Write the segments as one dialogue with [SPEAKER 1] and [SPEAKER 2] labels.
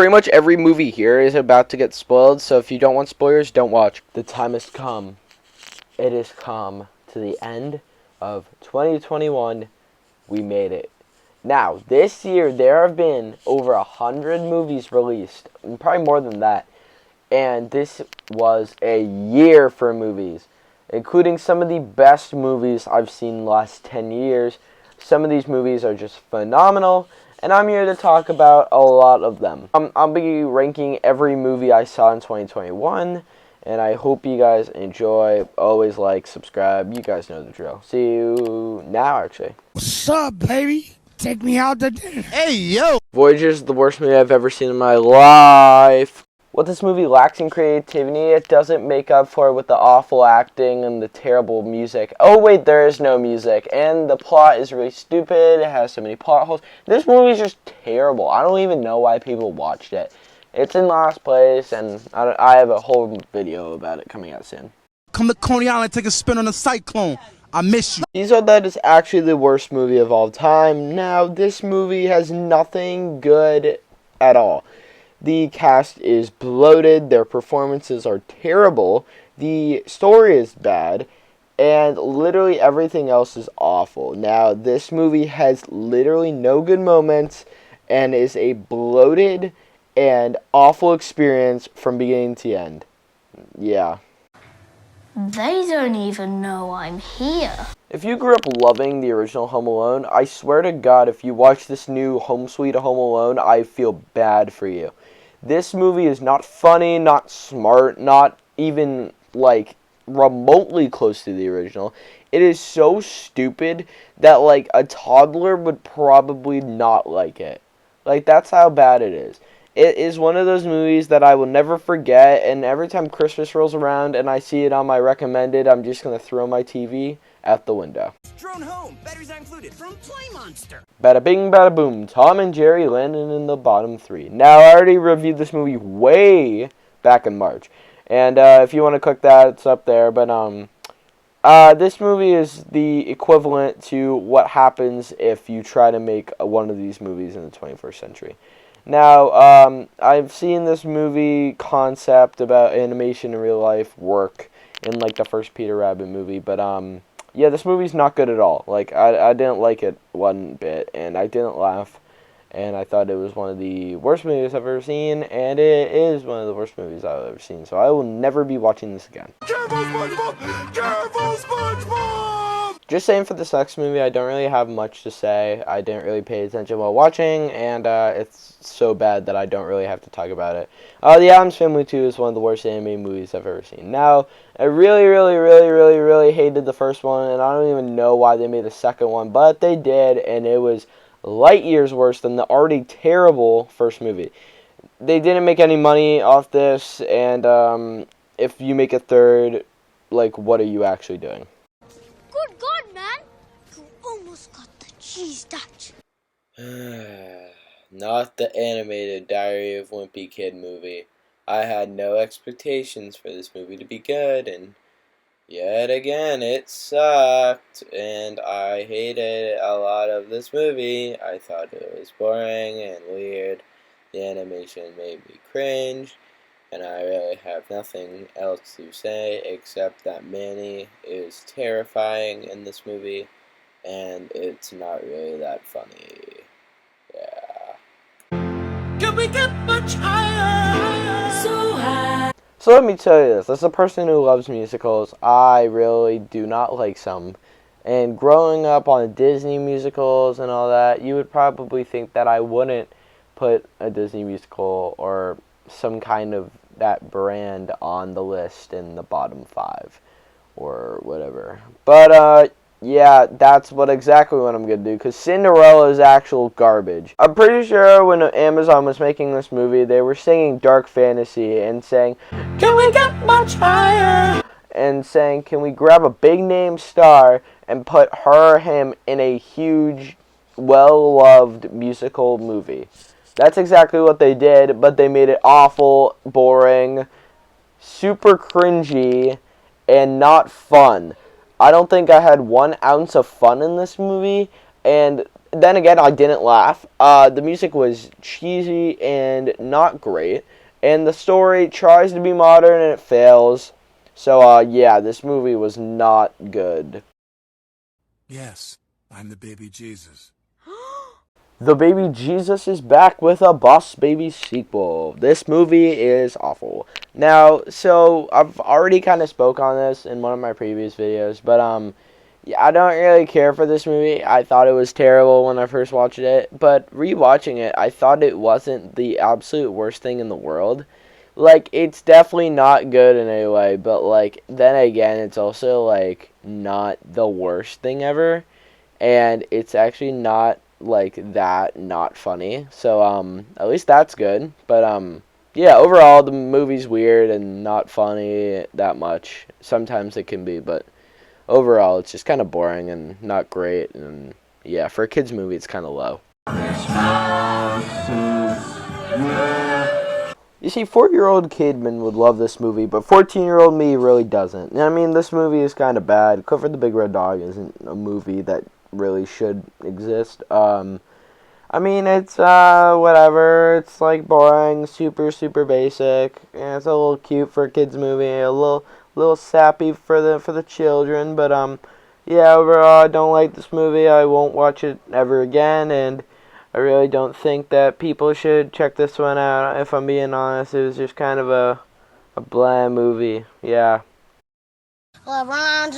[SPEAKER 1] Pretty much every movie here is about to get spoiled, so if you don't want spoilers, don't watch. The time has come. It has come to the end of 2021. We made it. Now, this year, there have been over 100 movies released, and probably more than that. And this was a year for movies, including some of the best movies I've seen in the last 10 years. Some of these movies are just phenomenal, and I'm here to talk about a lot of them. I'll be ranking every movie I saw in 2021, and I hope you guys enjoy. Always like, subscribe, you guys know the drill. See you now, actually.
[SPEAKER 2] What's up, baby? Take me out to dinner.
[SPEAKER 3] Hey, yo!
[SPEAKER 1] Voyager's is the worst movie I've ever seen in my life. What this movie lacks in creativity, it doesn't make up for it with the awful acting and the terrible music. Oh wait, there is no music. And the plot is really stupid. It has so many plot holes. This movie is just terrible. I don't even know why people watched it. It's in last place, and I have a whole video about it coming out soon.
[SPEAKER 3] Come to Coney Island, take a spin on the Cyclone. I miss you.
[SPEAKER 1] These are that is actually the worst movie of all time. Now, this movie has nothing good at all. The cast is bloated, their performances are terrible, the story is bad, and literally everything else is awful. Now, this movie has literally no good moments and is a bloated and awful experience from beginning to end. Yeah.
[SPEAKER 4] They don't even know I'm here.
[SPEAKER 1] If you grew up loving the original Home Alone, I swear to God, if you watch this new Home Sweet Home Alone, I feel bad for you. This movie is not funny, not smart, not even, like, remotely close to the original. It is so stupid that, like, a toddler would probably not like it. Like, that's how bad it is. It is one of those movies that I will never forget, and every time Christmas rolls around and I see it on my recommended, I'm just going to throw my TV out the window.
[SPEAKER 5] Drone home, batteries not included, from Play Monster.
[SPEAKER 1] Bada bing, bada boom. Tom and Jerry landed in the bottom 3. Now, I already reviewed this movie way back in March. And if you want to click that, it's up there. But this movie is the equivalent to what happens if you try to make one of these movies in the 21st century. Now, I've seen this movie concept about animation in real life work in, like, the first Peter Rabbit movie. But, yeah, this movie's not good at all. Like, I didn't like it one bit, and I didn't laugh, and I thought it was one of the worst movies I've ever seen, and it is one of the worst movies I've ever seen, so I will never be watching this again.
[SPEAKER 3] Careful, SpongeBob! Careful, SpongeBob!
[SPEAKER 1] Just saying, for this next movie, I don't really have much to say. I didn't really pay attention while watching, and it's so bad that I don't really have to talk about it. The Addams Family 2 is one of the worst animated movies I've ever seen. Now, I really hated the first one, and I don't even know why they made a second one, but they did, and it was light years worse than the already terrible first movie. They didn't make any money off this, and if you make a third, like, what are you actually doing?
[SPEAKER 4] Good God, man! You almost got the cheese touch.
[SPEAKER 1] Not the animated Diary of Wimpy Kid movie. I had no expectations for this movie to be good, and yet again, it sucked, and I hated a lot of this movie. I thought it was boring and weird. The animation made me cringe, and I really have nothing else to say except that Manny is terrifying in this movie, and it's not really that funny. Yeah.
[SPEAKER 5] Can we get much higher? So high.
[SPEAKER 1] So let me tell you this, as a person who loves musicals, I really do not like some. And growing up on Disney musicals and all that, you would probably think that I wouldn't put a Disney musical or some kind of that brand on the list in the bottom 5 or whatever. But yeah, that's exactly what I'm going to do, because Cinderella is actual garbage. I'm pretty sure when Amazon was making this movie, they were singing Dark Fantasy and saying, "Can we get much higher?" And saying, "Can we grab a big-name star and put her or him in a huge, well-loved musical movie?" That's exactly what they did, but they made it awful, boring, super cringy, and not fun. I don't think I had 1 ounce of fun in this movie, and then again, I didn't laugh. The music was cheesy and not great, and the story tries to be modern and it fails. So, yeah, this movie was not good.
[SPEAKER 6] Yes, I'm the baby Jesus.
[SPEAKER 1] The Baby Jesus is back with a Boss Baby sequel. This movie is awful. Now, so I've already kind of spoke on this in one of my previous videos, but yeah, I don't really care for this movie. I thought it was terrible when I first watched it, but rewatching it, I thought it wasn't the absolute worst thing in the world. Like, it's definitely not good in any way, but like then again, it's also like not the worst thing ever, and it's actually not like that not funny. So at least that's good. But yeah, overall the movie's weird and not funny that much. Sometimes it can be, but overall it's just kind of boring and not great, and yeah, for a kids movie it's kind of low. You see, 4-year-old Kidman would love this movie, but 14-year-old me really doesn't. I mean, this movie is kind of bad. Clifford the Big Red Dog isn't a movie that really should exist. I mean, it's whatever. It's like boring, super basic. And it's a little cute for a kids movie, a little sappy for the children. But yeah, overall, I don't like this movie. I won't watch it ever again, and I really don't think that people should check this one out. If I'm being honest, it was just kind of a bland movie. Yeah.
[SPEAKER 4] LeBron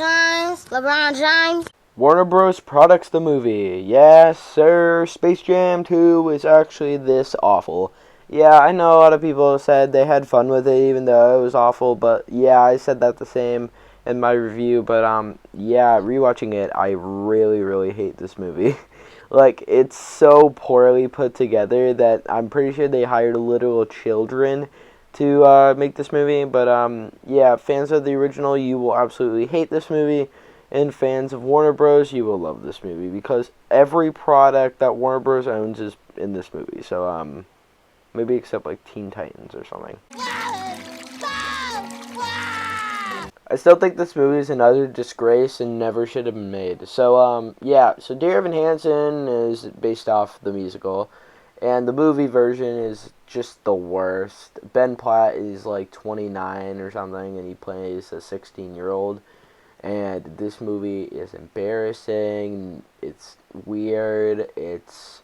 [SPEAKER 4] James.
[SPEAKER 1] Warner Bros. Products the movie. Yes, sir. Space Jam 2 is actually this awful. Yeah, I know a lot of people said they had fun with it even though it was awful, but yeah, I said that the same in my review, but yeah, rewatching it, I really hate this movie. Like, it's so poorly put together that I'm pretty sure they hired literal children to make this movie, but yeah, fans of the original, you will absolutely hate this movie. And fans of Warner Bros., you will love this movie because every product that Warner Bros. Owns is in this movie. So, maybe except like Teen Titans or something. I still think this movie is another disgrace and never should have been made. So, yeah. So, Dear Evan Hansen is based off the musical, and the movie version is just the worst. Ben Platt is like 29 or something, and he plays a 16-year-old. And this movie is embarrassing, it's weird, it's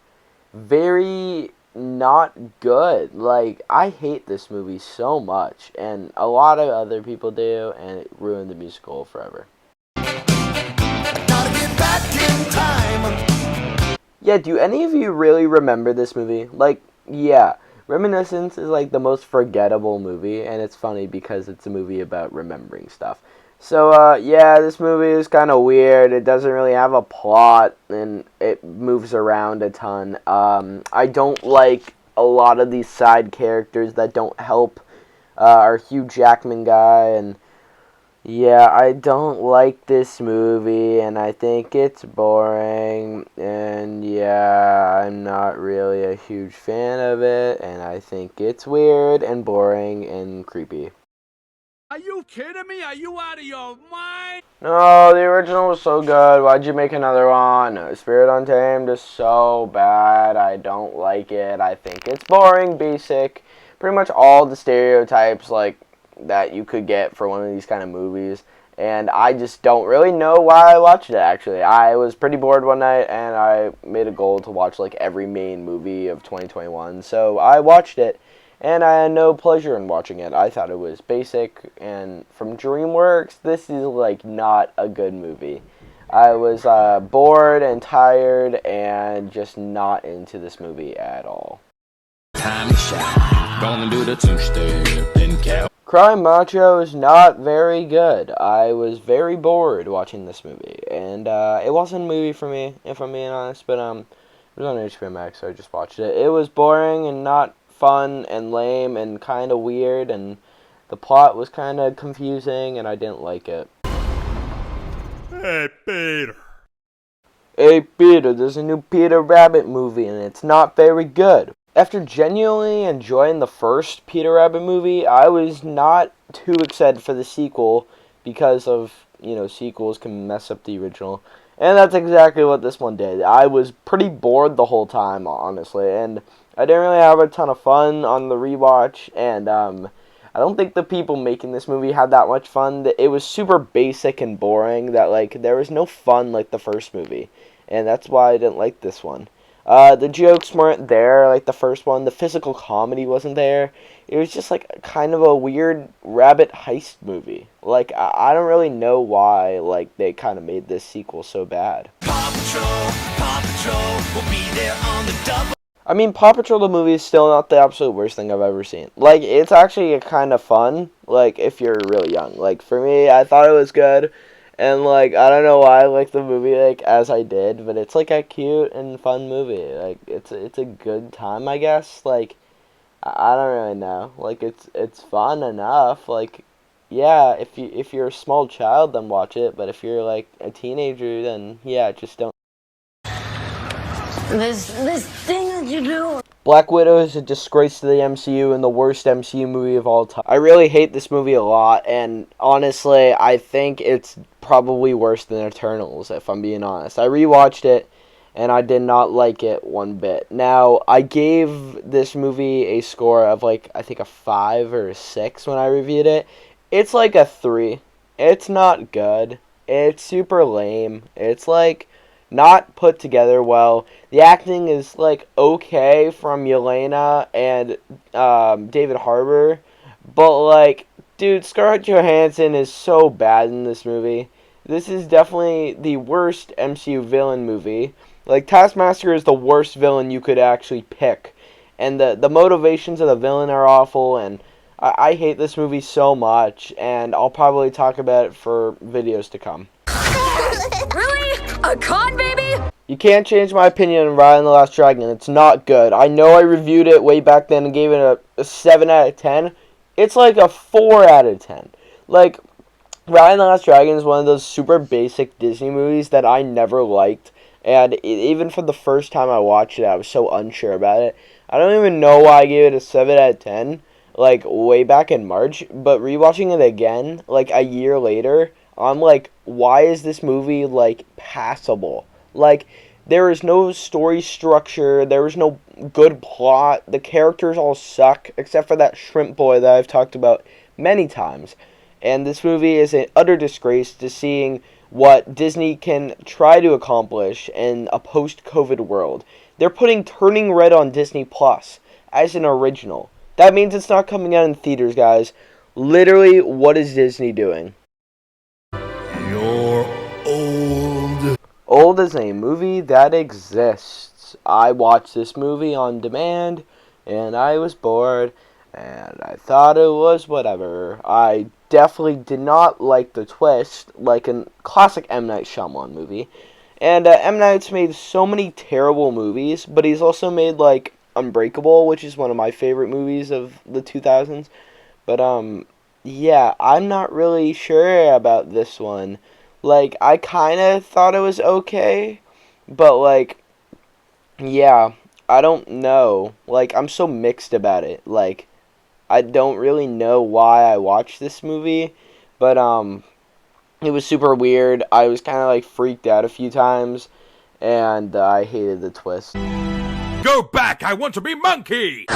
[SPEAKER 1] very not good. Like, I hate this movie so much, and a lot of other people do, and it ruined the musical forever.
[SPEAKER 6] Gotta get back in time.
[SPEAKER 1] Yeah, do any of you really remember this movie? Like, yeah, Reminiscence is like the most forgettable movie, and it's funny because it's a movie about remembering stuff. So, yeah, this movie is kind of weird. It doesn't really have a plot, and it moves around a ton. I don't like a lot of these side characters that don't help our Hugh Jackman guy, and yeah, I don't like this movie, and I think it's boring, and yeah, I'm not really a huge fan of it, and I think it's weird and boring and creepy.
[SPEAKER 3] Are you kidding me? Are you out of your mind?
[SPEAKER 1] No, the original was so good. Why'd you make another one? Spirit Untamed is so bad. I don't like it. I think it's boring, basic. Pretty much all the stereotypes like that you could get for one of these kind of movies. And I just don't really know why I watched it, actually. I was pretty bored one night, and I made a goal to watch like every main movie of 2021. So I watched it. And I had no pleasure in watching it. I thought it was basic, and from DreamWorks, this is like not a good movie. I was bored and tired and just not into this movie at all.
[SPEAKER 7] Time to shine. Gonna do the two-step and count.
[SPEAKER 1] Crying Macho is not very good. I was very bored watching this movie, and it wasn't a movie for me, if I'm being honest, but it was on HBO Max, so I just watched it. It was boring and not fun and lame and kind of weird, and the plot was kind of confusing, and I didn't like it.
[SPEAKER 6] Hey, Peter.
[SPEAKER 1] Hey, Peter, there's a new Peter Rabbit movie, and it's not very good. After genuinely enjoying the first Peter Rabbit movie, I was not too excited for the sequel because of, sequels can mess up the original. And that's exactly what this one did. I was pretty bored the whole time, honestly, and I didn't really have a ton of fun on the rewatch, and I don't think the people making this movie had that much fun. It was super basic and boring, that, like, there was no fun like the first movie, and that's why I didn't like this one. The jokes weren't there like the first one. The physical comedy wasn't there. It was just like kind of a weird rabbit heist movie. Like, I don't really know why, like, they kind of made this sequel so bad.
[SPEAKER 5] Paw Patrol will be there on the double.
[SPEAKER 1] I mean, Paw Patrol the movie is still not the absolute worst thing I've ever seen. Like, it's actually kind of fun, like, if you're really young. Like, for me, I thought it was good. And, like, I don't know why I like the movie, like, as I did, but it's, like, a cute and fun movie. Like, it's a good time, I guess. Like, I don't really know. Like, it's fun enough. Like, yeah, if you're a small child, then watch it. But if you're, like, a teenager, then, yeah, just don't.
[SPEAKER 8] This thing that you do.
[SPEAKER 1] Black Widow is a disgrace to the MCU and the worst MCU movie of all time. I really hate this movie a lot, and honestly, I think it's probably worse than Eternals, if I'm being honest. I rewatched it, and I did not like it one bit. Now, I gave this movie a score of, like, I think a 5 or a 6 when I reviewed it. It's like a 3. It's not good. It's super lame. It's, like, not put together well. The acting is, like, okay from Yelena and David Harbour, but, like, dude, Scarlett Johansson is so bad in this movie. This is definitely the worst MCU villain movie. Like, Taskmaster is the worst villain you could actually pick, and the motivations of the villain are awful, and I hate this movie so much, and I'll probably talk about it for videos to come.
[SPEAKER 8] Really? A con, baby?
[SPEAKER 1] You can't change my opinion on Raya and the Last Dragon. It's not good. I know I reviewed it way back then and gave it a 7 out of 10. It's like a 4 out of 10. Like, Raya and the Last Dragon is one of those super basic Disney movies that I never liked. And even for the first time I watched it, I was so unsure about it. I don't even know why I gave it a 7 out of 10, like, way back in March. But rewatching it again, like, a year later, I'm like, why is this movie, like, passable? Like, there is no story structure, there is no good plot, the characters all suck, except for that shrimp boy that I've talked about many times. And this movie is an utter disgrace to seeing what Disney can try to accomplish in a post-COVID world. They're putting Turning Red on Disney Plus as an original. That means it's not coming out in theaters, guys. Literally, what is Disney doing?
[SPEAKER 6] You're old.
[SPEAKER 1] Old is a movie that exists. I watched this movie on demand, and I was bored, and I thought it was whatever. I definitely did not like the twist, like a classic M. Night Shyamalan movie. And M. Night's made so many terrible movies, but he's also made, like, Unbreakable, which is one of my favorite movies of the 2000s. But, yeah, I'm not really sure about this one. Like, I kind of thought it was okay, but, like, yeah, I don't know. Like, I'm so mixed about it. Like, I don't really know why I watched this movie, but, it was super weird. I was kind of, like, freaked out a few times, and I hated the twist.
[SPEAKER 6] Go back! I want to be Monkey!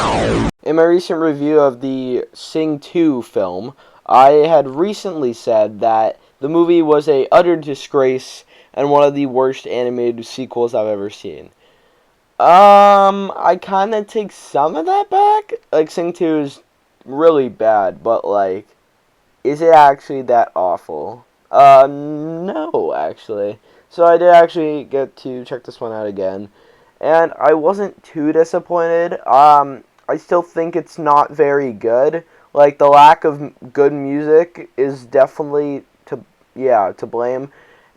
[SPEAKER 1] In my recent review of the Sing 2 film, I had recently said that the movie was a utter disgrace and one of the worst animated sequels I've ever seen. I kind of take some of that back. Like, Sing 2 is really bad, but, like, is it actually that awful? No, actually. So I did actually get to check this one out again, and I wasn't too disappointed. I still think it's not very good. Like, the lack of good music is definitely to blame.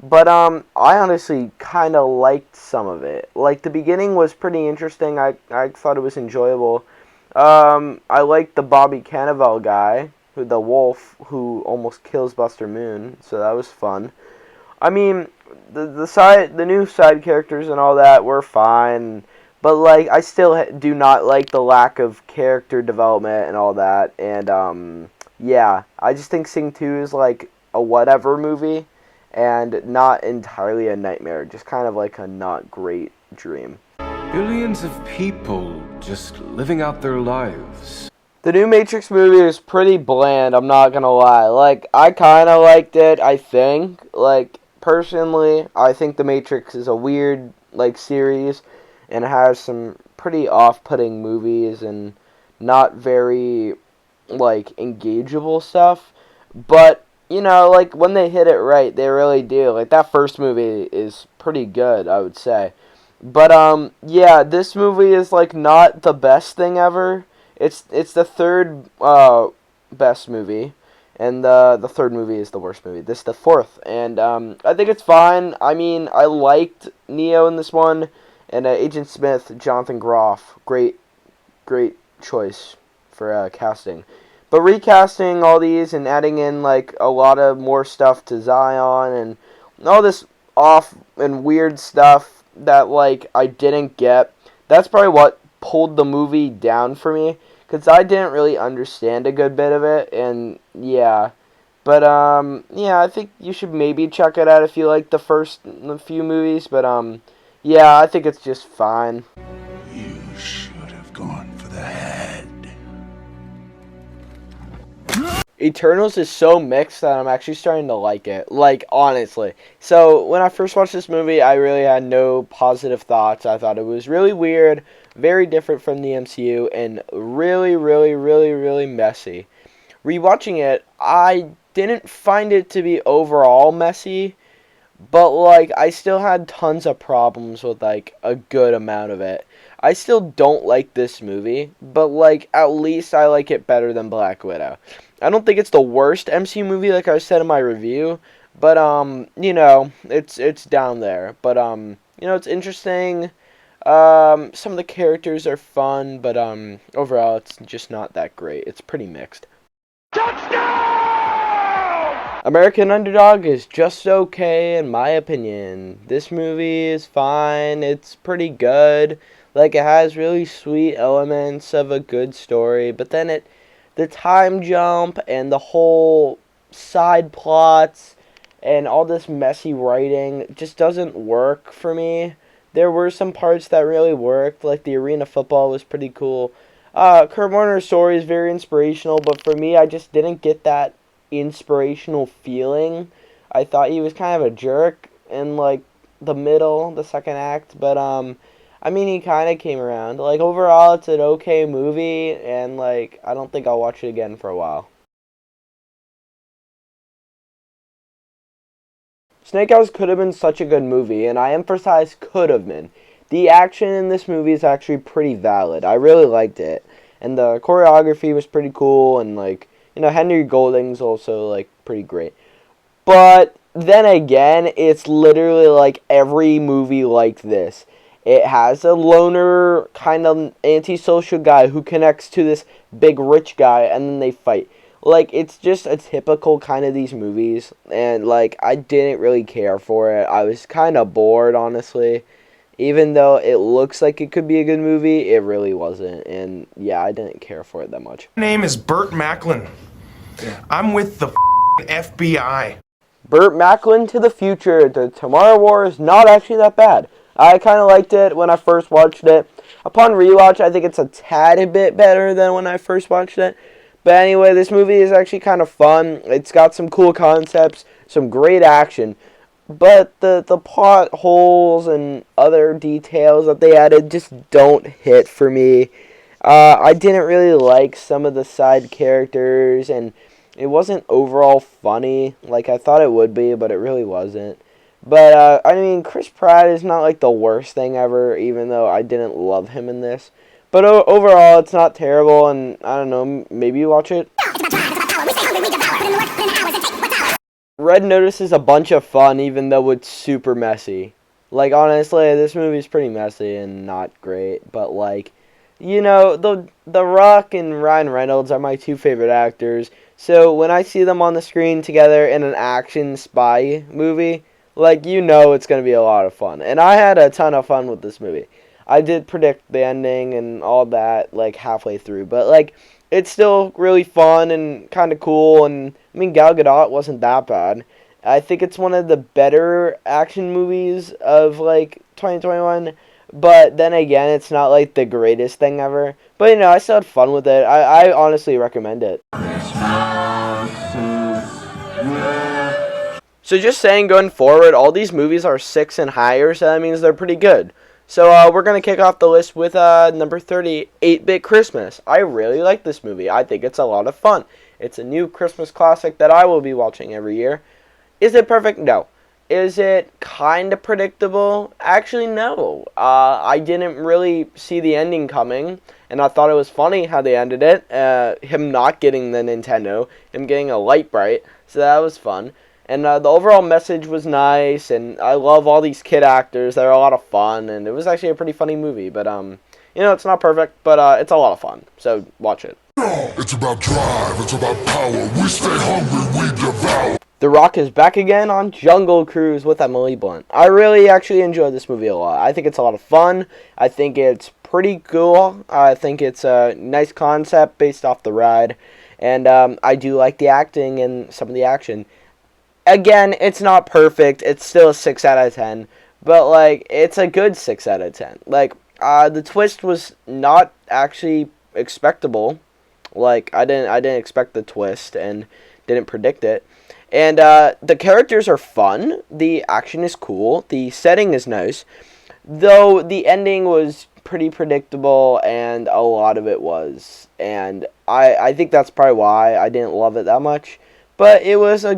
[SPEAKER 1] But, I honestly kind of liked some of it. Like, the beginning was pretty interesting. I thought it was enjoyable. I liked the Bobby Cannavale guy, the wolf, who almost kills Buster Moon, so that was fun. I mean, the new side characters and all that were fine, but, like, I still do not like the lack of character development and all that, and, yeah, I just think Sing 2 is, like, a whatever movie, and not entirely a nightmare, just kind of like a not great dream.
[SPEAKER 9] Billions of people just living out their lives.
[SPEAKER 1] The new Matrix movie is pretty bland, I'm not gonna lie. Like, I kinda liked it, I think. Like, personally, I think The Matrix is a weird, like, series, and it has some pretty off-putting movies and not very, like, engageable stuff. But, you know, like, when they hit it right, they really do. Like, that first movie is pretty good, I would say. But, yeah, this movie is, like, not the best thing ever. It's the third best movie, and the third movie is the worst movie. This is the fourth, and I think it's fine. I mean, I liked Neo in this one, and Agent Smith, Jonathan Groff, great choice for casting. But recasting all these and adding in like a lot of more stuff to Zion and all this off and weird stuff that like I didn't get. That's probably what pulled the movie down for me, because I didn't really understand a good bit of it, and yeah. But, yeah, I think you should maybe check it out if you like the first few movies, but, yeah, I think it's just fine.
[SPEAKER 6] You should have gone for the head.
[SPEAKER 1] Eternals is so mixed that I'm actually starting to like it. Like, honestly. So, when I first watched this movie, I really had no positive thoughts. I thought it was really weird, very different from the MCU, and really messy. Rewatching it, I didn't find it to be overall messy, but, like, I still had tons of problems with, like, a good amount of it. I still don't like this movie, but, like, at least I like it better than Black Widow. I don't think it's the worst MCU movie, like I said in my review, but, you know, it's down there. But, you know, it's interesting. Some of the characters are fun, but, overall, it's just not that great. It's pretty mixed. American Underdog is just okay in my opinion. This movie is fine. It's pretty good. Like, it has really sweet elements of a good story, but then the time jump and the whole side plots and all this messy writing just doesn't work for me. There were some parts that really worked, like the arena football was pretty cool. Kurt Warner's story is very inspirational, but for me, I just didn't get that inspirational feeling. I thought he was kind of a jerk in, like, the second act, but, I mean, he kind of came around. Like, overall, it's an okay movie, and, like, I don't think I'll watch it again for a while. Snake Eyes could have been such a good movie, and I emphasize could have been. The action in this movie is actually pretty valid. I really liked it. And the choreography was pretty cool, and, like, you know, Henry Golding's also, like, pretty great. But then again, it's literally like every movie like this. It has a loner, kind of antisocial guy who connects to this big rich guy, and then they fight. Like, it's just a typical kind of these movies, and, like, I didn't really care for it. I was kind of bored, honestly. Even though it looks like it could be a good movie, it really wasn't, and, yeah, I didn't care for it that much.
[SPEAKER 10] My name is Burt Macklin. I'm with the FBI.
[SPEAKER 1] Burt Macklin to the future. The Tomorrow War is not actually that bad. I kind of liked it when I first watched it. Upon rewatch, I think it's a tad bit better than when I first watched it. But anyway, this movie is actually kind of fun. It's got some cool concepts, some great action. But the plot holes and other details that they added just don't hit for me. I didn't really like some of the side characters, and it wasn't overall funny like I thought it would be, but it really wasn't. But, I mean, Chris Pratt is not, like, the worst thing ever, even though I didn't love him in this. But overall, it's not terrible, and, I don't know, maybe you watch it. Red Notice is a bunch of fun, even though it's super messy. Like, honestly, this movie's pretty messy and not great, but, like, you know, The Rock and Ryan Reynolds are my two favorite actors, so when I see them on the screen together in an action spy movie, like, you know it's going to be a lot of fun. And I had a ton of fun with this movie. I did predict the ending and all that, like, halfway through. But, like, it's still really fun and kind of cool. And, I mean, Gal Gadot wasn't that bad. I think it's one of the better action movies of like 2021. But then again, it's not like the greatest thing ever. But you know, I still had fun with it. I honestly recommend it. So just saying, going forward, all these movies are 6 and higher, so that means they're pretty good. So we're going to kick off the list with number 30, 8-Bit Christmas. I really like this movie. I think it's a lot of fun. It's a new Christmas classic that I will be watching every year. Is it perfect? No. Is it kind of predictable? Actually, no. I didn't really see the ending coming, and I thought it was funny how they ended it. Him not getting the Nintendo, him getting a Light Bright, so that was fun. And the overall message was nice, and I love all these kid actors. They're a lot of fun, and it was actually a pretty funny movie. But, you know, it's not perfect, but it's a lot of fun, so watch it.
[SPEAKER 6] It's about drive, it's about power. We stay hungry, we devour.
[SPEAKER 1] The Rock is back again on Jungle Cruise with Emily Blunt. I really actually enjoyed this movie a lot. I think it's a lot of fun. I think it's pretty cool. I think it's a nice concept based off the ride. And I do like the acting and some of the action. Again, it's not perfect. It's still a 6 out of 10. But, like, it's a good 6 out of 10. Like, the twist was not actually expectable. Like, I didn't expect the twist and didn't predict it. And the characters are fun. The action is cool. The setting is nice. Though the ending was pretty predictable, and a lot of it was. And I think that's probably why I didn't love it that much. But it was a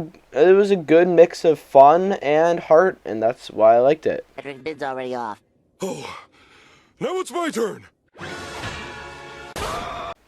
[SPEAKER 1] good mix of fun and heart, and that's why I liked it.
[SPEAKER 8] Patrick, bid's already off.
[SPEAKER 6] Oh, now it's my turn.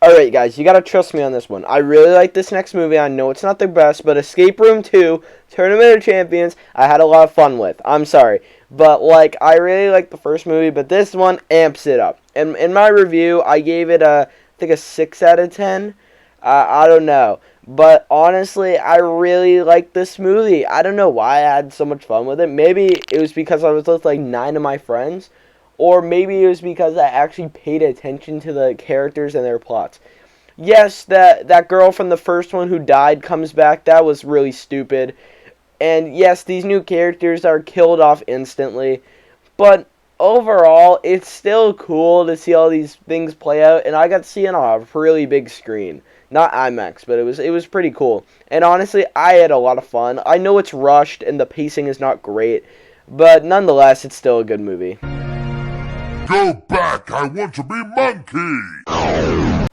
[SPEAKER 1] Alright guys, you gotta trust me on this one. I really like this next movie. I know it's not the best, but Escape Room 2, Tournament of Champions, I had a lot of fun with. I'm sorry. But, like, I really like the first movie, but this one amps it up. And in my review, I gave it I think a 6 out of 10. I don't know. But honestly, I really like this movie. I don't know why I had so much fun with it. Maybe it was because I was with like 9 of my friends. Or maybe it was because I actually paid attention to the characters and their plots. Yes, that girl from the first one who died comes back. That was really stupid. And yes, these new characters are killed off instantly. But overall, it's still cool to see all these things play out. And I got to see it on a really big screen. Not IMAX, but it was pretty cool. And honestly, I had a lot of fun. I know it's rushed and the pacing is not great. But nonetheless, it's still a good movie.
[SPEAKER 6] Go back, I want to be monkey.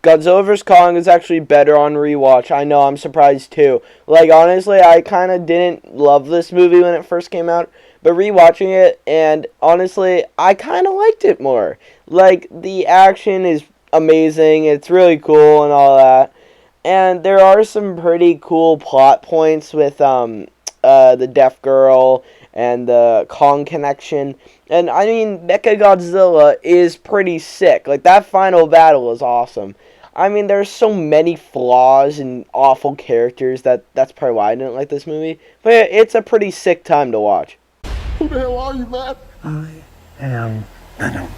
[SPEAKER 1] Godzilla vs. Kong is actually better on rewatch. I know, I'm surprised too. Like, honestly, I kind of didn't love this movie when it first came out. But rewatching it, and honestly, I kind of liked it more. Like, the action is amazing. It's really cool and all that. And there are some pretty cool plot points with the deaf girl and the Kong connection. And I mean, Mechagodzilla is pretty sick. Like, that final battle is awesome. I mean, there's so many flaws and awful characters that's probably why I didn't like this movie. But yeah, it's a pretty sick time to watch.
[SPEAKER 6] Who the hell are you, man?
[SPEAKER 2] I am Venom.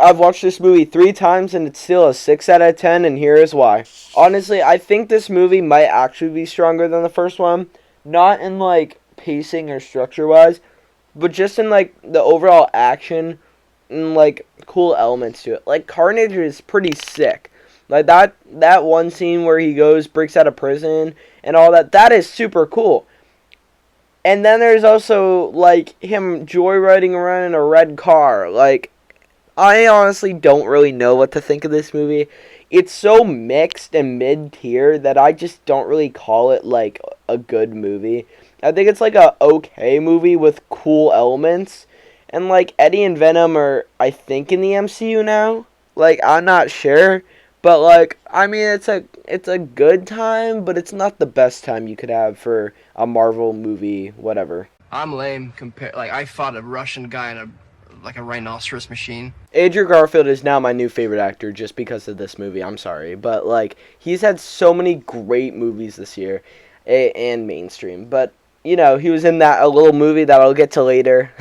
[SPEAKER 1] I've watched this movie 3 times and it's still a 6 out of 10, and here is why. Honestly, I think this movie might actually be stronger than the first one. Not in, like, pacing or structure-wise, but just in, like, the overall action and, like, cool elements to it. Like, Carnage is pretty sick. Like, that one scene where he breaks out of prison and all that is super cool. And then there's also, like, him joyriding around in a red car. Like, I honestly don't really know what to think of this movie. It's so mixed and mid-tier that I just don't really call it, like, a good movie. I think it's, like, a okay movie with cool elements. And, like, Eddie and Venom are, I think, in the MCU now. Like, I'm not sure. But, like, I mean, it's a good time, but it's not the best time you could have for a Marvel movie, whatever.
[SPEAKER 11] I'm lame I fought a Russian guy in a rhinoceros machine.
[SPEAKER 1] Andrew Garfield is now my new favorite actor just because of this movie. I'm sorry, but like, he's had so many great movies this year and mainstream. But you know, he was in a little movie that I'll get to later.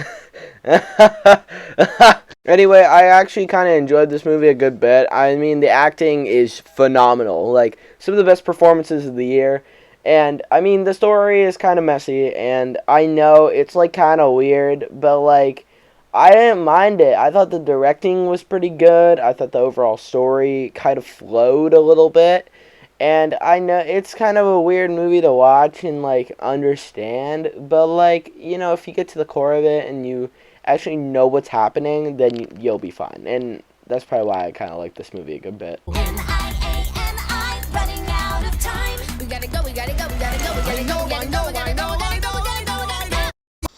[SPEAKER 1] Anyway, I actually kind of enjoyed this movie a good bit. I mean, the acting is phenomenal. Like, some of the best performances of the year. And I mean, the story is kind of messy, and I know it's like kind of weird, but like I didn't mind it. I thought the directing was pretty good. I thought the overall story kind of flowed a little bit. And I know it's kind of a weird movie to watch and like understand, but like, you know, if you get to the core of it and you actually know what's happening, then you'll be fine. And that's probably why I kind of like this movie a good bit.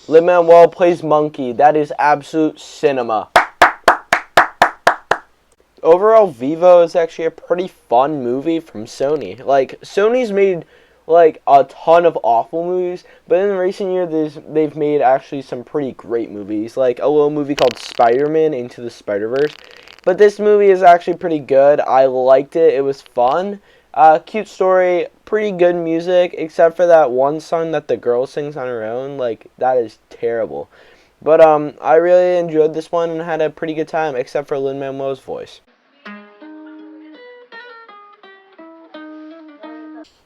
[SPEAKER 1] Lin-Manuel plays Monkey. That is absolute cinema. Overall, Vivo is actually a pretty fun movie from Sony. Like, Sony's made like a ton of awful movies, but in recent years they've made actually some pretty great movies. Like a little movie called Spider-Man Into the Spider-Verse. But this movie is actually pretty good. I liked it. It was fun. Cute story, pretty good music, except for that one song that the girl sings on her own. Like, that is terrible. But I really enjoyed this one and had a pretty good time, except for Lin-Manuel's voice.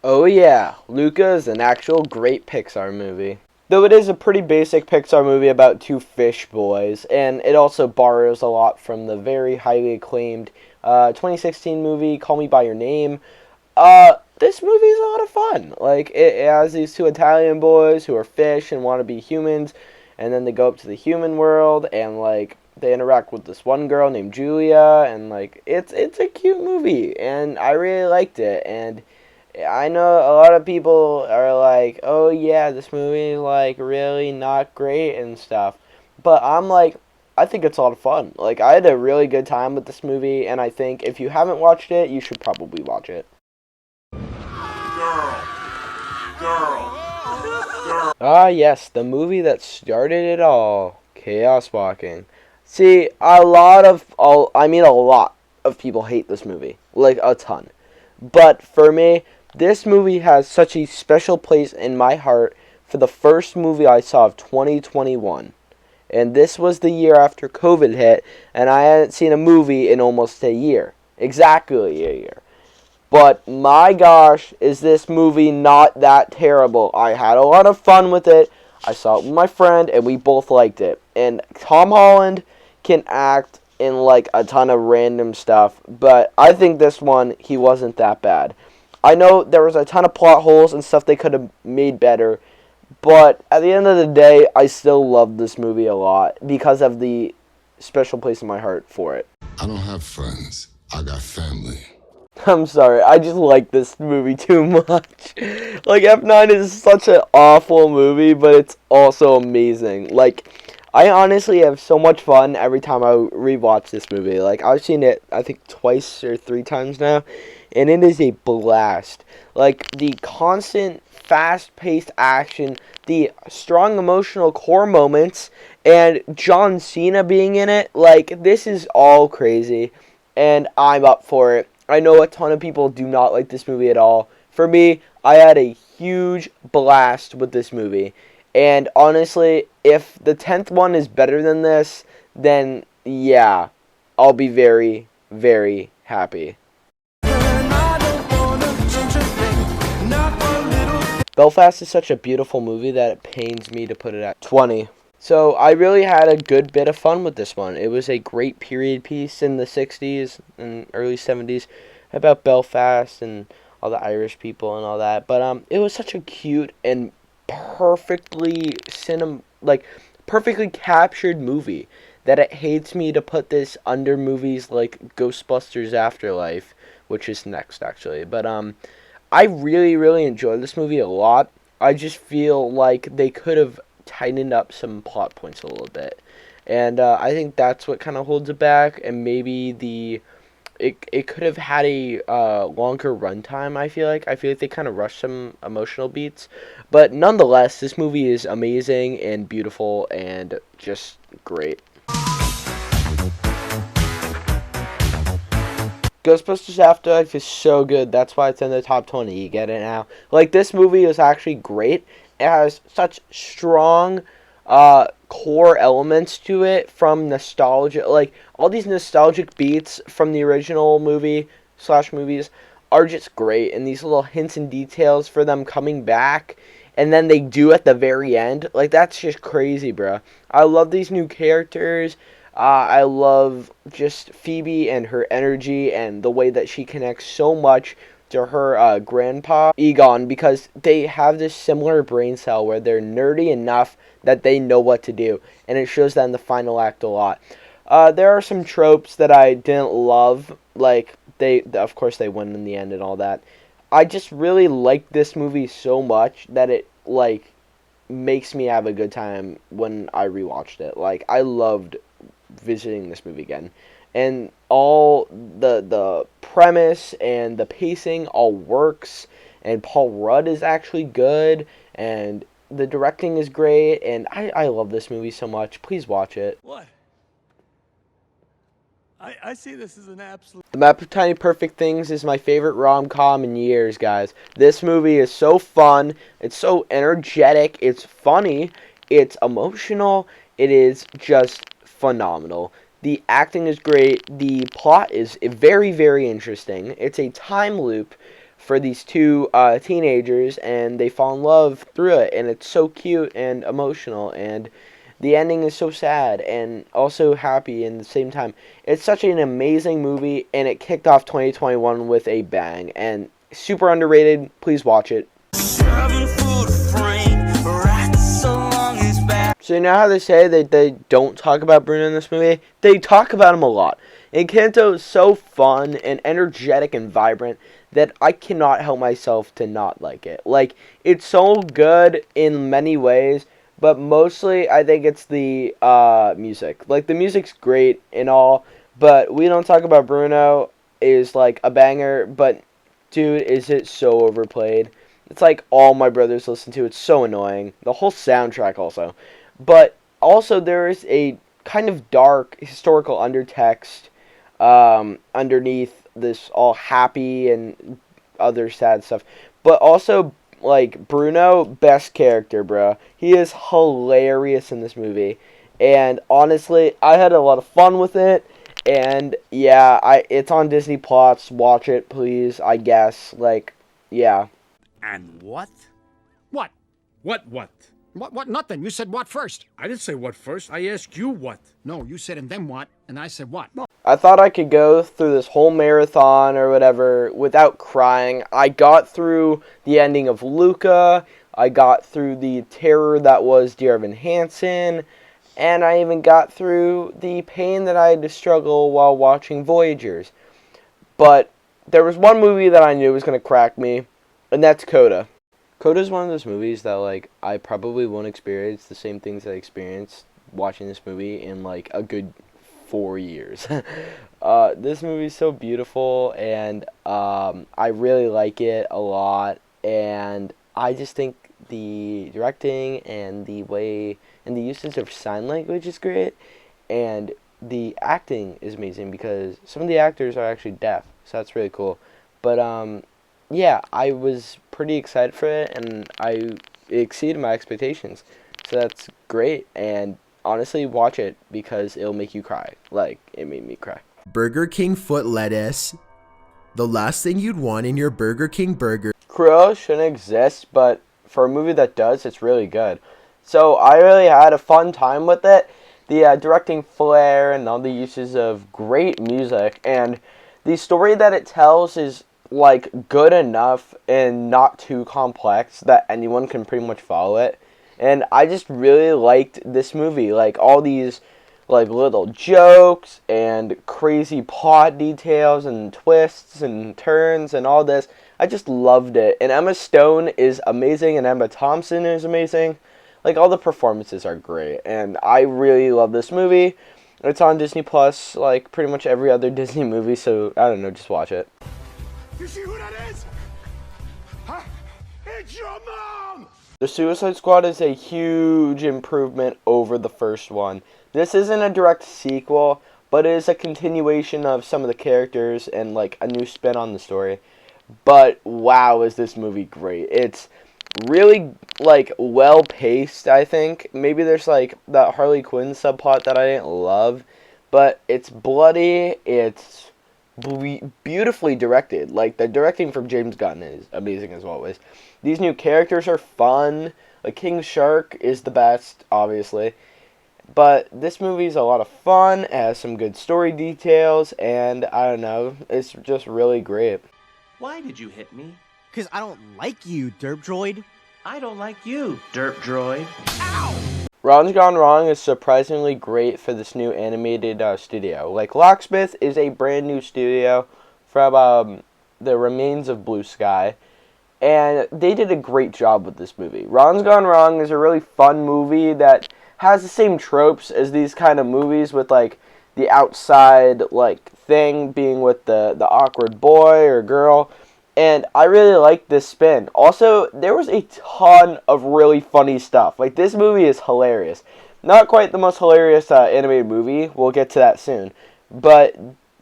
[SPEAKER 1] Oh yeah, Luca is an actual great Pixar movie. Though it is a pretty basic Pixar movie about two fish boys, and it also borrows a lot from the very highly acclaimed 2016 movie Call Me By Your Name. This movie is a lot of fun. Like, it has these two Italian boys who are fish and want to be humans, and then they go up to the human world, and like they interact with this one girl named Julia, and like it's a cute movie, and I really liked it. And I know a lot of people are like, oh yeah, this movie is like really not great and stuff, but I'm like, I think it's a lot of fun. Like, I had a really good time with this movie, and I think if you haven't watched it, you should probably watch it. Ah yes, the movie that started it all, Chaos Walking. See, a lot of people hate this movie, like a ton. But for me, this movie has such a special place in my heart for the first movie I saw of 2021. And this was the year after COVID hit, and I hadn't seen a movie in almost a year. Exactly a year. But my gosh, is this movie not that terrible. I had a lot of fun with it. I saw it with my friend, and we both liked it. And Tom Holland can act in like a ton of random stuff, but I think this one, he wasn't that bad. I know there was a ton of plot holes and stuff they could have made better, but at the end of the day, I still love this movie a lot because of the special place in my heart for it.
[SPEAKER 6] I don't have friends. I got family.
[SPEAKER 1] I'm sorry, I just like this movie too much. Like, F9 is such an awful movie, but it's also amazing. Like, I honestly have so much fun every time I rewatch this movie. Like, I've seen it, I think, twice or 3 times now, and it is a blast. Like, the constant, fast-paced action, the strong emotional core moments, and John Cena being in it, like, this is all crazy, and I'm up for it. I know a ton of people do not like this movie at all. For me, I had a huge blast with this movie. And honestly, if the 10th one is better than this, then yeah, I'll be very, very happy. Belfast is such a beautiful movie that it pains me to put it at 20. So I really had a good bit of fun with this one. It was a great period piece in the 60s and early 70s about Belfast and all the Irish people and all that. But it was such a cute and perfectly perfectly captured movie that it hates me to put this under movies like Ghostbusters Afterlife, which is next actually. But I really, really enjoyed this movie a lot. I just feel like they could have tightened up some plot points a little bit, and I think that's what kind of holds it back. And maybe it could have had a longer runtime. I feel like they kind of rushed some emotional beats, but nonetheless, this movie is amazing and beautiful and just great. Ghostbusters Afterlife is so good. That's why it's in the top 20. You get it now. Like, this movie is actually great. It has such strong core elements to it from nostalgia. Like, all these nostalgic beats from the original movie / movies are just great, and these little hints and details for them coming back, and then they do at the very end, like, that's just crazy, bro. I love these new characters. I love just Phoebe and her energy and the way that she connects so much to her grandpa, Egon, because they have this similar brain cell where they're nerdy enough that they know what to do, and it shows that in the final act a lot. There are some tropes that I didn't love, like, of course they win in the end and all that. I just really liked this movie so much that it, like, makes me have a good time when I rewatched it. Like, I loved visiting this movie again, and all the premise and the pacing all works, and Paul Rudd is actually good, and the directing is great, and I love this movie so much. Please watch it.
[SPEAKER 2] What? I see this as an absolute...
[SPEAKER 1] The Map of Tiny Perfect Things is my favorite rom-com in years, guys. This movie is so fun, it's so energetic, it's funny, it's emotional, it is just phenomenal. The acting is great, the plot is very, very interesting. It's a time loop for these two teenagers, and they fall in love through it, and it's so cute and emotional, and the ending is so sad and also happy in the same time. It's such an amazing movie, and it kicked off 2021 with a bang, and super underrated. Please watch it. So you know how they say that they don't talk about Bruno in this movie? They talk about him a lot. Encanto is so fun and energetic and vibrant that I cannot help myself to not like it. Like, it's so good in many ways, but mostly I think it's the music. Like, the music's great and all, but We Don't Talk About Bruno is like a banger, but dude, is it so overplayed. It's like all my brothers listen to. It's so annoying. The whole soundtrack also. But also there is a kind of dark historical undertext underneath this all happy and other sad stuff. But also, like, Bruno, best character, bro. He is hilarious in this movie. And honestly, I had a lot of fun with it. And yeah, it's on Disney Plus. Watch it, please, I guess. Like, yeah.
[SPEAKER 2] And what?
[SPEAKER 3] What? What?
[SPEAKER 2] What? Nothing. You said what first?
[SPEAKER 3] I didn't say what first. I asked you what.
[SPEAKER 2] No, you said and then what, and I said what? No.
[SPEAKER 1] I thought I could go through this whole marathon or whatever without crying. I got through the ending of Luca. I got through the terror that was Dear Evan Hansen. And I even got through the pain that I had to struggle while watching Voyagers. But there was one movie that I knew was going to crack me, and that's Coda. Coda is one of those movies that, like, I probably won't experience the same things I experienced watching this movie in, like, a good 4 years. This movie is so beautiful, and I really like it a lot, and I just think the directing and the way and the usage of sign language is great, and the acting is amazing because some of the actors are actually deaf, so that's really cool. But yeah, I was pretty excited for it, and it exceeded my expectations, so that's great. And honestly, watch it because it'll make you cry. Like, it made me cry.
[SPEAKER 12] Burger King foot lettuce, the last thing you'd want in your Burger King burger.
[SPEAKER 1] Cruella shouldn't exist, but for a movie that does, it's really good. So I really had a fun time with it. The directing flair and all the uses of great music, and the story that it tells is, like, good enough and not too complex that anyone can pretty much follow it. And I just really liked this movie. Like, all these, like, little jokes and crazy plot details and twists and turns and all this. I just loved it. And Emma Stone is amazing, and Emma Thompson is amazing. Like, all the performances are great, and I really love this movie. It's on Disney Plus, like pretty much every other Disney movie, so I don't know, just watch it.
[SPEAKER 2] You see who that is? Huh? It's your mom!
[SPEAKER 1] The Suicide Squad is a huge improvement over the first one. This isn't a direct sequel, but it is a continuation of some of the characters and, like, a new spin on the story. But wow, is this movie great. It's really, like, well paced, I think. Maybe there's, like, that Harley Quinn subplot that I didn't love, but it's bloody, it's beautifully directed. Like, the directing from James Gunn is amazing as always. These new characters are fun. Like, King Shark is the best, obviously. But this movie is a lot of fun. It has some good story details. And, I don't know, it's just really great.
[SPEAKER 5] Why did you hit me?
[SPEAKER 13] Because I don't like you, Derp Droid.
[SPEAKER 5] I don't like you, Derp Droid.
[SPEAKER 1] Ron's Gone Wrong is surprisingly great for this new animated studio. Like, Locksmith is a brand new studio from the remains of Blue Sky. And they did a great job with this movie. Ron's Gone Wrong is a really fun movie that has the same tropes as these kind of movies, with like the outside like thing being with the awkward boy or girl. And I really like this spin. Also, there was a ton of really funny stuff. Like, this movie is hilarious. Not quite the most hilarious animated movie. We'll get to that soon. But,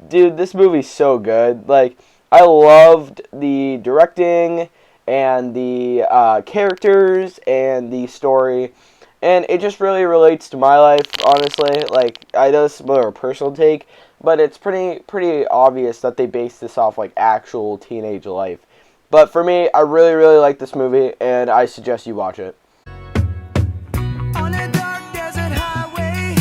[SPEAKER 1] dude, this movie's so good. Like, I loved the directing and the characters and the story. And it just really relates to my life, honestly. Like, I know this is more of a personal take, but it's pretty obvious that they base this off, like, actual teenage life. But for me, I really, really like this movie, and I suggest you watch it.
[SPEAKER 5] On a dark desert highway,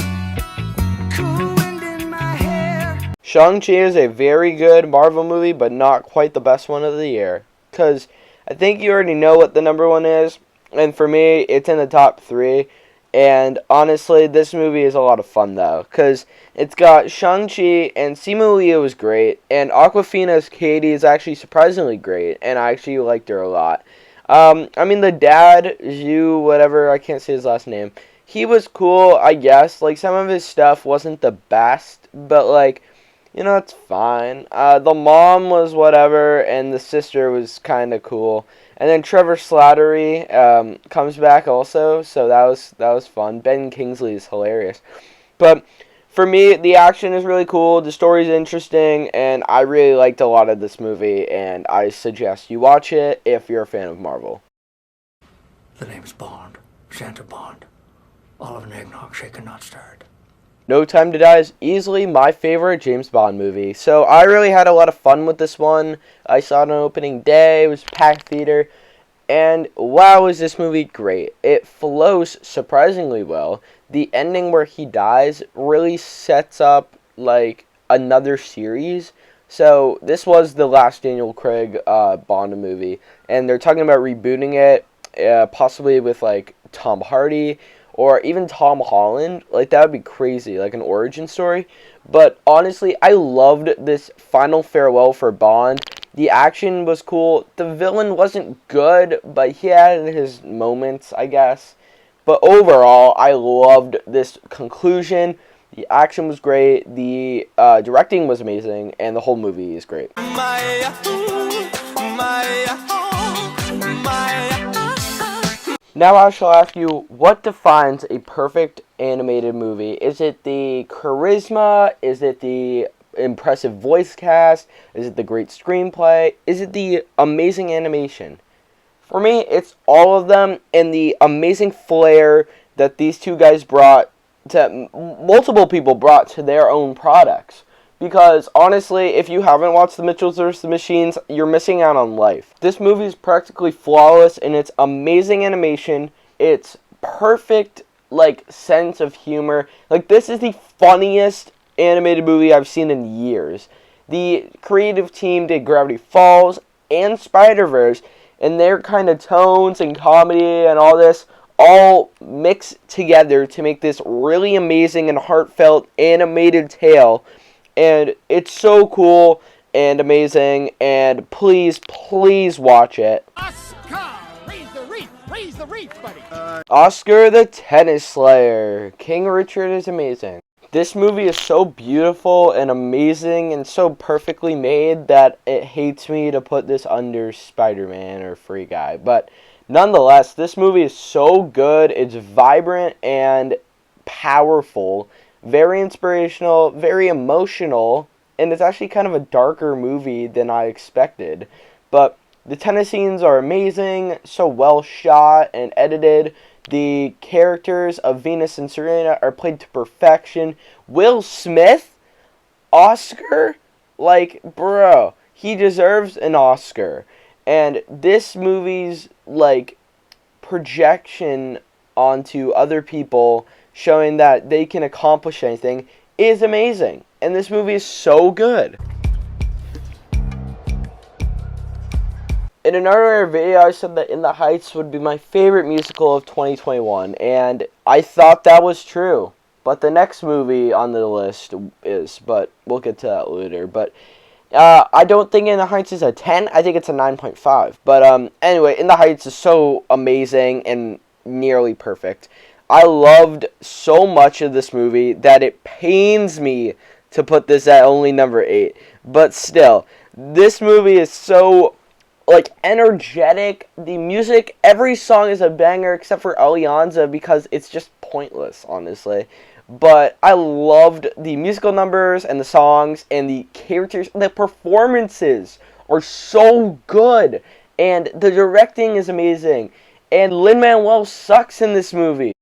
[SPEAKER 5] cool wind in my hair.
[SPEAKER 1] Shang-Chi is a very good Marvel movie, but not quite the best one of the year. Because I think you already know what the number one is. And for me, it's in the top 3. And honestly, this movie is a lot of fun, though. Because it's got Shang-Chi, and Simu Liu is great. And Awkwafina's Katie is actually surprisingly great. And I actually liked her a lot. I mean, the dad, Zhu, whatever, I can't say his last name. He was cool, I guess. Like, some of his stuff wasn't the best. But, like, you know, it's fine. The mom was whatever, and the sister was kind of cool. And then Trevor Slattery comes back also, so that was fun. Ben Kingsley is hilarious. But for me, the action is really cool, the story's interesting, and I really liked a lot of this movie, and I suggest you watch it if you're a fan of Marvel.
[SPEAKER 5] The name's Bond. Santa Bond. Olive and eggnog, shaken, not stirred.
[SPEAKER 1] No Time to Die is easily my favorite James Bond movie. So I really had a lot of fun with this one. I saw it on opening day. It was packed theater. And wow, is this movie great. It flows surprisingly well. The ending where he dies really sets up like another series. So this was the last Daniel Craig Bond movie. And they're talking about rebooting it, possibly with like Tom Hardy. Or even Tom Holland. Like, that would be crazy. Like, an origin story. But, honestly, I loved this final farewell for Bond. The action was cool. The villain wasn't good, but he had his moments, I guess. But, overall, I loved this conclusion. The action was great. The directing was amazing. And the whole movie is great. Now I shall ask you, what defines a perfect animated movie? Is it the charisma? Is it the impressive voice cast? Is it the great screenplay? Is it the amazing animation? For me, it's all of them, and the amazing flair that these two guys brought, to multiple people brought to their own products. Because, honestly, if you haven't watched The Mitchells vs. the Machines, you're missing out on life. This movie is practically flawless in its amazing animation, its perfect, like, sense of humor. Like, this is the funniest animated movie I've seen in years. The creative team did Gravity Falls and Spider-Verse, and their kind of tones and comedy and all this all mixed together to make this really amazing and heartfelt animated tale. And it's so cool and amazing, and please, please watch it.
[SPEAKER 2] Oscar! Raise the reef, buddy!
[SPEAKER 1] Oscar the Tennis Slayer. King Richard is amazing. This movie is so beautiful and amazing and so perfectly made that it hates me to put this under Spider-Man or Free Guy. But nonetheless, this movie is so good. It's vibrant and powerful. Very inspirational, very emotional, and it's actually kind of a darker movie than I expected. But the tennis scenes are amazing, so well shot and edited. The characters of Venus and Serena are played to perfection. Will Smith, Oscar, Like, bro, he deserves an Oscar. And this movie's, like, projection onto other people, showing that they can accomplish anything, is amazing. And this movie is so good. In an earlier video, I said that In the Heights would be my favorite musical of 2021, and I thought that was true. But the next movie on the list is, but we'll get to that later. But I don't think In the Heights is a 10, I think it's a 9.5. But anyway, In the Heights is so amazing and nearly perfect. I loved so much of this movie that it pains me to put this at only number 8. But still, this movie is so, like, energetic. The music, every song is a banger except for Alianza because it's just pointless, honestly. But I loved the musical numbers and the songs and the characters. The performances are so good. And the directing is amazing. And Lin-Manuel sucks in this movie.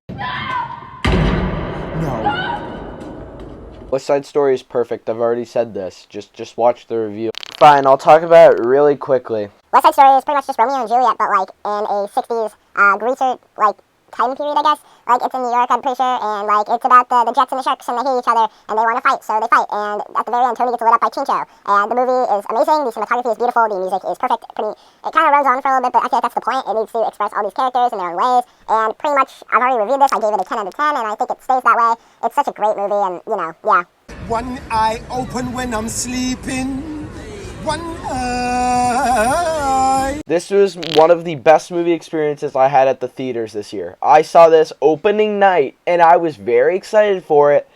[SPEAKER 1] West Side Story is perfect. I've already said this. Just watch the review. Fine, I'll talk about it really quickly.
[SPEAKER 14] West Side Story is pretty much just Romeo and Juliet, but like in a 60s greaser like time period, I guess. Like it's in New York, I'm pretty sure, and like it's about the Jets and the Sharks, and they hate each other, and they want to fight, so they fight. And at the very end, Tony gets lit up by Chincho, and the movie is amazing. The cinematography is beautiful. The music is perfect. It kind of runs on for a little bit, but I feel like that's the point. It needs to express all these characters in their own ways, and pretty much I've already reviewed this. I gave it a 10 out of 10, and I think it stays that way. It's such a great movie, and you know, yeah.
[SPEAKER 2] One eye open when I'm sleeping. One eye.
[SPEAKER 1] This was one of the best movie experiences I had at the theaters this year. I saw this opening night, and I was very excited for it,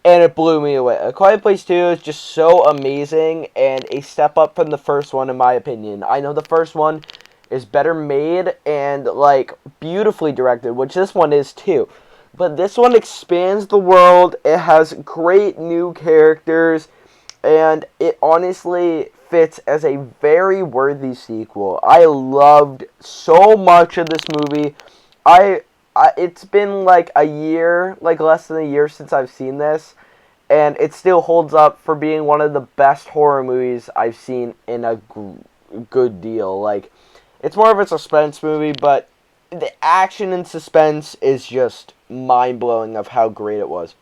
[SPEAKER 1] and it blew me away. A Quiet Place 2 is just so amazing, and a step up from the first one, in my opinion. I know the first one is better made and, like, beautifully directed, which this one is too. But this one expands the world, it has great new characters, and it honestly fits as a very worthy sequel. I loved so much of this movie. It's been like a year, like less than a year since I've seen this, and it still holds up for being one of the best horror movies I've seen in a good deal. Like, it's more of a suspense movie, but the action and suspense is just mind-blowing of how great it was.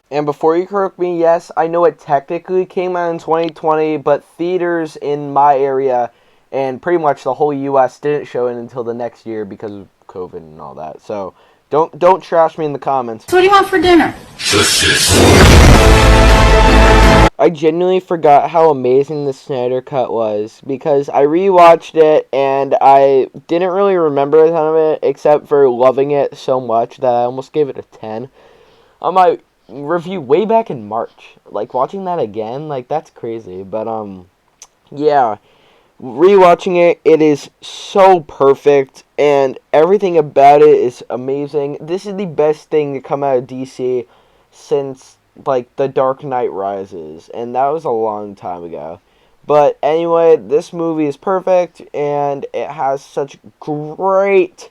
[SPEAKER 1] And before you correct me, yes, I know it technically came out in 2020, but theaters in my area and pretty much the whole U.S. didn't show it until the next year because of COVID and all that. So don't trash me in the comments.
[SPEAKER 8] So what do you want for dinner?
[SPEAKER 1] I genuinely forgot how amazing the Snyder Cut was because I rewatched it and I didn't really remember a ton of it except for loving it so much that I almost gave it a 10. On my review way back in March, like watching that again, like that's crazy. But yeah, rewatching it, it is so perfect and everything about it is amazing. This is the best thing to come out of DC since like The Dark Knight Rises, and that was a long time ago. But anyway, this movie is perfect and it has such great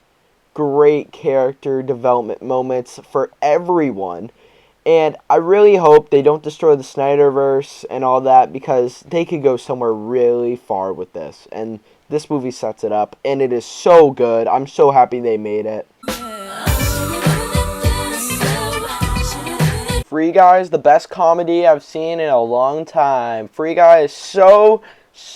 [SPEAKER 1] character development moments for everyone. And I really hope they don't destroy the Snyderverse and all that because they could go somewhere really far with this. And this movie sets it up, and it is so good. I'm so happy they made it. Free Guy is the best comedy I've seen in a long time. Free Guy is so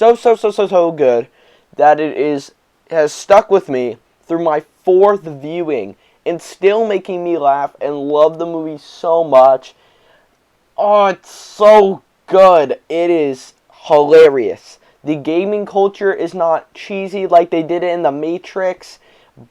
[SPEAKER 1] good that it has stuck with me through my 4th viewing. And still making me laugh and love the movie so much. Oh, it's so good. It is hilarious. The gaming culture is not cheesy like they did it in The Matrix,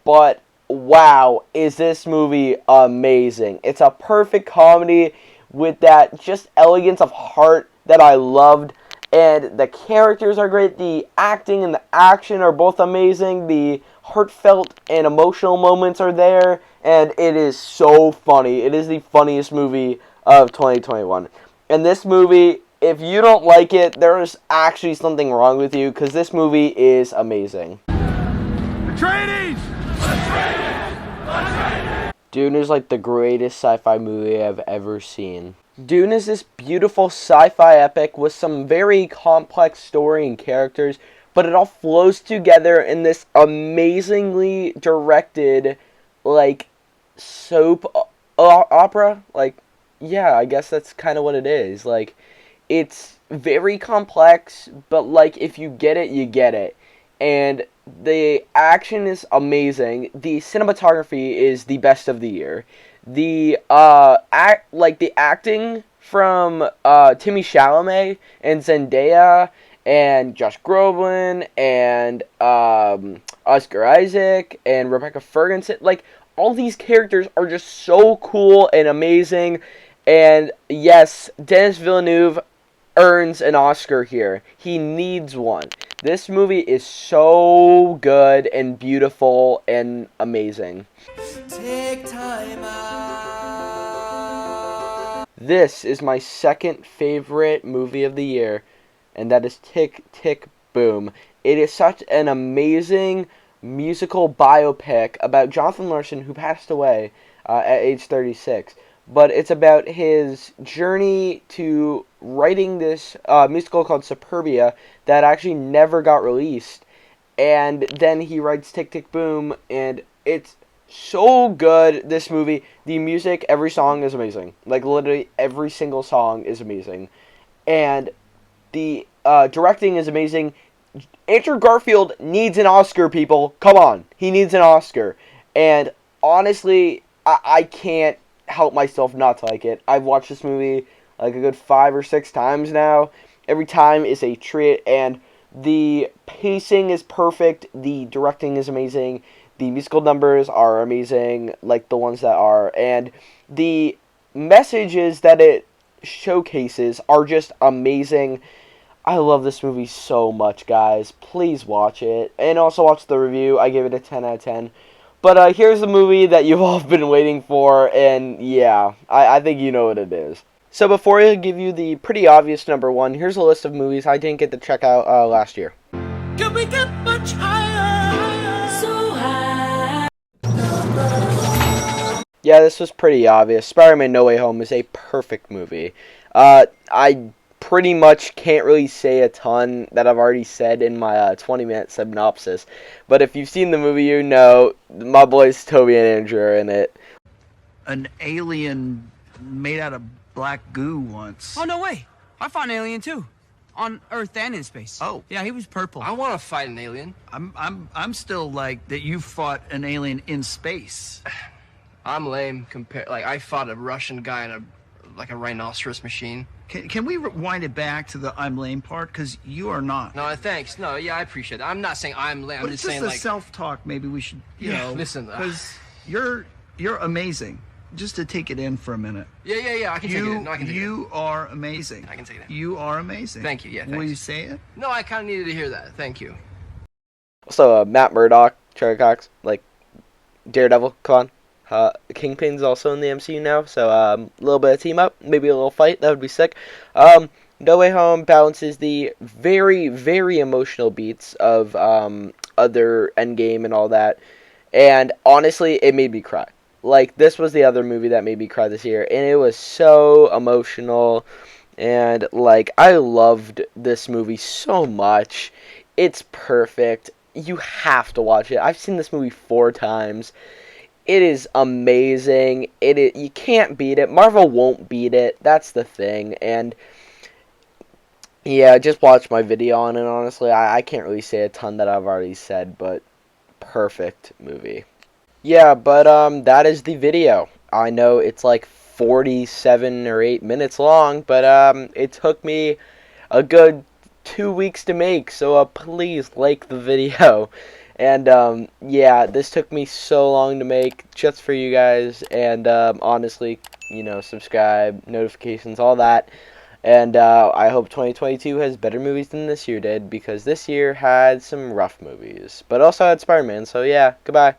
[SPEAKER 1] but wow, is this movie amazing. It's a perfect comedy with that just elegance of heart that I loved. And the characters are great. The acting and the action are both amazing. The heartfelt and emotional moments are there. And it is so funny. It is the funniest movie of 2021. And this movie, if you don't like it, there is actually something wrong with you. Because this movie is amazing.
[SPEAKER 2] Atreides!
[SPEAKER 1] Dune is like the greatest sci-fi movie I've ever seen. Dune is this beautiful sci-fi epic with some very complex story and characters, but it all flows together in this amazingly directed, like, soap opera. Like, yeah, I guess that's kind of what it is. Like, it's very complex, but, like, if you get it, you get it. And the action is amazing. The cinematography is the best of the year. The the acting from Timothée Chalamet and Zendaya and Josh Groban and Oscar Isaac and Rebecca Ferguson, like, all these characters are just so cool and amazing. And yes, Denis Villeneuve earns an Oscar here. He needs one. This movie is so good and beautiful and amazing.
[SPEAKER 12] Take time out.
[SPEAKER 1] This is my second favorite movie of the year, and that is Tick, Tick, Boom. It is such an amazing musical biopic about Jonathan Larson, who passed away at age 36. But it's about his journey to writing this musical called Superbia that actually never got released. And then he writes Tick, Tick, Boom, and it's so good, this movie. The music, every song is amazing. Like, literally every single song is amazing. And the directing is amazing. Andrew Garfield needs an Oscar, people. Come on. He needs an Oscar. And honestly, I can't help myself not to like it. I've watched this movie like a good 5 or 6 times now. Every time is a treat, and the pacing is perfect. The directing is amazing. The musical numbers are amazing, like the ones that are. And the messages that it showcases are just amazing. I love this movie so much, guys. Please watch it. And also watch the review. I give it a 10 out of 10. But here's the movie that you've all been waiting for, and yeah, I think you know what it is. So before I give you the pretty obvious number one, here's a list of movies I didn't get to check out last year.
[SPEAKER 2] Can we get much higher? So high.
[SPEAKER 1] Yeah, this was pretty obvious. Spider-Man No Way Home is a perfect movie. I pretty much can't really say a ton that I've already said in my 20-minute synopsis. But if you've seen the movie, you know my boys Toby and Andrew are in it.
[SPEAKER 13] An alien made out of black goo once.
[SPEAKER 15] Oh, no way. I fought an alien, too. On Earth and in space.
[SPEAKER 13] Oh.
[SPEAKER 15] Yeah, he was purple.
[SPEAKER 11] I want to fight an alien.
[SPEAKER 13] I'm still like that you fought an alien in space.
[SPEAKER 11] I'm lame compared. Like, I fought a Russian guy in a rhinoceros machine.
[SPEAKER 13] Can we rewind it back to the I'm lame part? Because you are not.
[SPEAKER 11] No, thanks. No, yeah, I appreciate that. I'm not saying I'm lame. I'm
[SPEAKER 13] But
[SPEAKER 11] just
[SPEAKER 13] it's
[SPEAKER 11] saying,
[SPEAKER 13] just
[SPEAKER 11] like,
[SPEAKER 13] the self-talk. Maybe we should, you know.
[SPEAKER 11] Listen.
[SPEAKER 13] Because you're amazing. Just to take it in for a minute.
[SPEAKER 11] Yeah. I can take it in. No, I can take it in.
[SPEAKER 13] You are amazing.
[SPEAKER 11] I can take it in.
[SPEAKER 13] You are amazing.
[SPEAKER 11] Thank you. Yeah, thanks.
[SPEAKER 13] Will you say it?
[SPEAKER 11] No, I kind of needed to hear that. Thank you.
[SPEAKER 1] Also, Matt Murdock, Charlie Cox, like Daredevil, come on. Kingpin's also in the MCU now, so a little bit of team up, maybe a little fight, that would be sick. No Way Home balances the very, very emotional beats of other Endgame and all that, and honestly, it made me cry. Like, this was the other movie that made me cry this year, and it was so emotional, and, like, I loved this movie so much. It's perfect. You have to watch it. I've seen this movie 4 times. It is amazing. You can't beat it. Marvel won't beat it. That's the thing. And yeah, just watch my video on it, honestly. I can't really say a ton that I've already said, but perfect movie. Yeah, but that is the video. I know it's like 47 or 8 minutes long, but it took me a good 2 weeks to make, so please like the video. And, yeah, this took me so long to make just for you guys, and, honestly, you know, subscribe, notifications, all that, and, I hope 2022 has better movies than this year did, because this year had some rough movies, but also had Spider-Man, so yeah, goodbye.